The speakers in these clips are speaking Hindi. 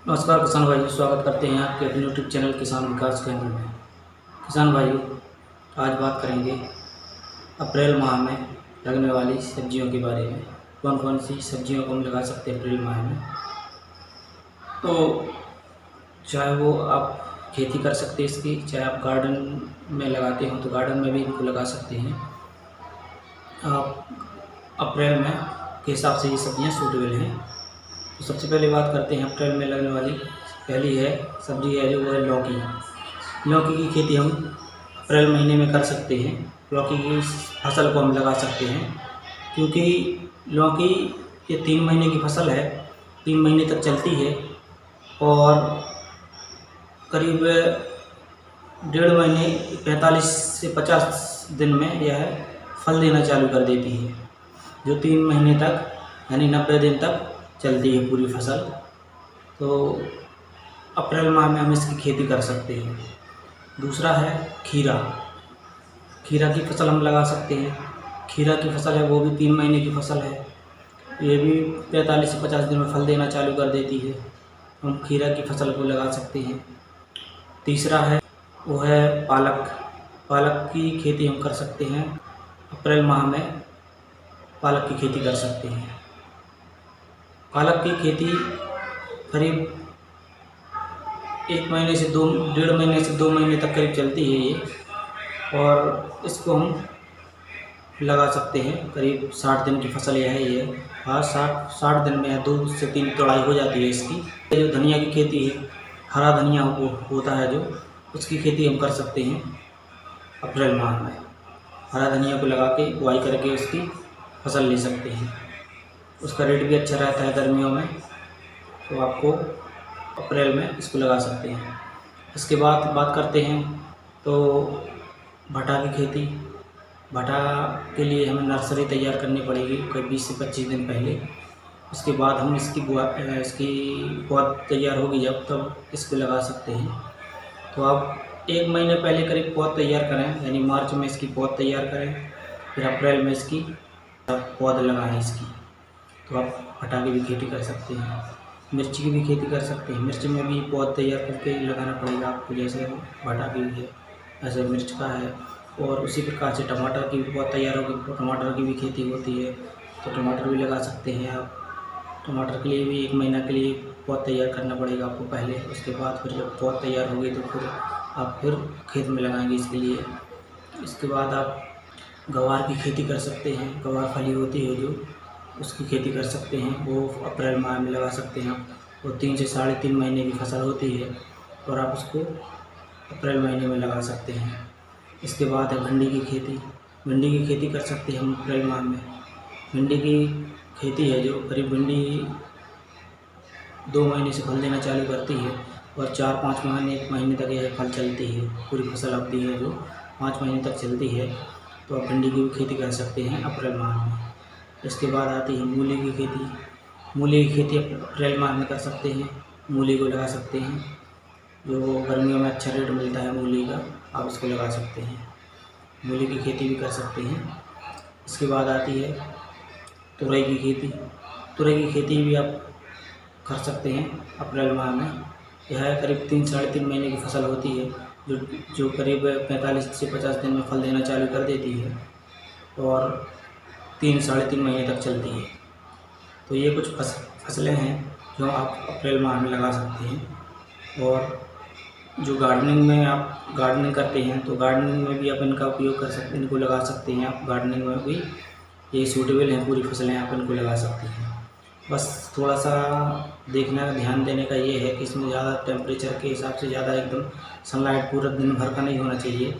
नमस्कार किसान भाइयों, स्वागत करते हैं आपके अपने यूट्यूब चैनल किसान विकास केंद्र में। किसान भाइयों, आज बात करेंगे अप्रैल माह में लगने वाली सब्जियों के बारे में। कौन कौन सी सब्जियों को हम लगा सकते हैं अप्रैल माह में। तो चाहे वो आप खेती कर सकते हैं इसकी, चाहे आप गार्डन में लगाते हो तो गार्डन में भी इनको लगा सकते हैं आप। अप्रैल में के हिसाब से ये सब्जियाँ सूटेबल हैं। तो सबसे पहले बात करते हैं अप्रैल में लगने वाली पहली है सब्जी है जो वो है लौकी। लौकी की खेती हम अप्रैल महीने में कर सकते हैं। लौकी की फसल को हम लगा सकते हैं क्योंकि लौकी ये 3 महीने की फसल है, 3 महीने तक चलती है और करीब 1.5 महीने 45 से 50 दिन में यह फल देना चालू कर देती है, जो 3 महीने तक यानी 90 दिन तक चलती है पूरी फसल। तो अप्रैल माह में हम इसकी खेती कर सकते हैं। दूसरा है खीरा। खीरा की फसल हम लगा सकते हैं। खीरा की फसल है वो भी 3 महीने की फसल है, ये भी 45 से 50 दिन में फल देना चालू कर देती है। हम खीरा की फसल को लगा सकते हैं। तीसरा है वो है पालक। पालक की खेती हम कर सकते हैं। अप्रैल माह में पालक की खेती कर सकते हैं। पालक की खेती करीब 1 महीने से 1.5 महीने से 2 महीने तक करीब चलती है ये, और इसको हम लगा सकते हैं। करीब 60 दिन की फसल यह है ये। हाँ, 60 दिन में 2 से 3 तोड़ाई हो जाती है इसकी। जो धनिया की खेती है, हरा धनिया होता है जो, उसकी खेती हम कर सकते हैं अप्रैल माह में। हरा धनिया को लगा के बुआई करके उसकी फसल ले सकते हैं। उसका रेट भी अच्छा रहता है गर्मियों में, तो आपको अप्रैल में इसको लगा सकते हैं। इसके बाद बात करते हैं तो भटा की खेती। भटा के लिए हमें नर्सरी तैयार करनी पड़ेगी करीब 20 से 25 दिन पहले। उसके बाद हम इसकी पौध तैयार होगी जब, तब इसको लगा सकते हैं। तो आप 1 महीने पहले करीब पौध तैयार करें, यानी मार्च में इसकी पौध तैयार करें, फिर अप्रैल में इसकी पौध लगाएं इसकी। तो आप भटा की भी खेती कर सकते हैं। मिर्ची की भी खेती कर सकते हैं। मिर्च में भी पौध तैयार करके लगाना पड़ेगा आपको, जैसे भटा की है ऐसे मिर्च का है। और उसी प्रकार से टमाटर की भी पौध तैयार होगी, टमाटर की भी खेती होती है, तो टमाटर भी लगा सकते हैं आप। टमाटर के लिए भी 1 महीना के लिए पौध तैयार करना पड़ेगा आपको पहले। उसके बाद फिर जब पौध तैयार होगी तो फिर आप खेत में लगाएंगे इसके लिए। इसके बाद आप गवार की खेती कर सकते हैं। गवार फली होती है जो, उसकी खेती कर सकते हैं। वो अप्रैल माह में लगा सकते हैं आप। वो 3 से 3.5 महीने की फसल होती है और आप उसको अप्रैल महीने में लगा सकते हैं। इसके बाद है भिंडी की खेती। भिंडी की खेती कर सकते हैं हम अप्रैल माह में। भिंडी की खेती है जो, करीब भिंडी 2 महीने से फल देना चालू करती है और 4-5 महीने 1 महीने तक यह फल चलती है। पूरी फसल अवधि है जो 5 महीने तक चलती है। तो आप भिंडी की भी खेती कर सकते हैं अप्रैल माह में। इसके बाद आती है मूली की खेती। मूली की खेती अप्रैल माह में कर सकते हैं। मूली को लगा सकते हैं, जो गर्मियों में अच्छा रेट मिलता है मूली का, आप इसको लगा सकते हैं। मूली की खेती भी कर सकते हैं। इसके बाद आती है तुरई की खेती। तुरई की खेती भी आप कर सकते हैं अप्रैल माह में। यह करीब 3-3.5 महीने की फसल होती है, जो करीब 45 से 50 दिन में फल देना चालू कर देती है और 3-3.5 महीने तक चलती है। तो ये कुछ फसलें हैं जो आप अप्रैल माह में लगा सकते हैं। और जो गार्डनिंग में आप गार्डनिंग करते हैं तो गार्डनिंग में भी आप इनका उपयोग कर सकते हैं, इनको लगा सकते हैं आप। गार्डनिंग में भी ये सूटेबल हैं पूरी फसलें, आप इनको लगा सकते हैं। बस थोड़ा सा देखना, ध्यान देने का ये है कि इसमें ज़्यादा टेम्परेचर के हिसाब से ज़्यादा एकदम सनलाइट पूरा दिन भर का नहीं होना चाहिए।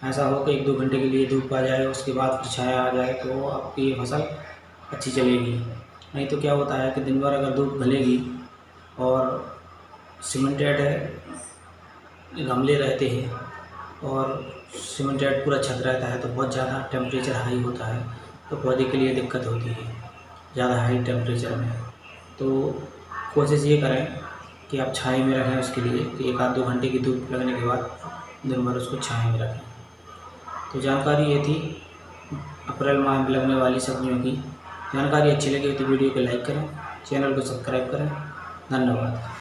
ऐसा हो कि 1-2 घंटे के लिए धूप आ जाए, उसके बाद फिर छाया आ जाए, तो आपकी ये फसल अच्छी चलेगी। नहीं तो क्या होता है कि दिन भर अगर धूप भलेगी और सीमेंटेड गमले रहते हैं और सीमेंटेड पूरा छत रहता है, तो बहुत ज़्यादा टेम्परेचर हाई होता है, तो पौधे के लिए दिक्कत होती है ज़्यादा हाई टेम्परेचर में। तो कोशिश ये करें कि आप छाया में रखें उसके लिए, कि 1-2 घंटे की धूप लगने के बाद दिन भर उसको छाया में रखें। तो जानकारी ये थी अप्रैल माह में लगने वाली सब्जियों की। जानकारी अच्छी लगी तो वीडियो को लाइक करें, चैनल को सब्सक्राइब करें। धन्यवाद।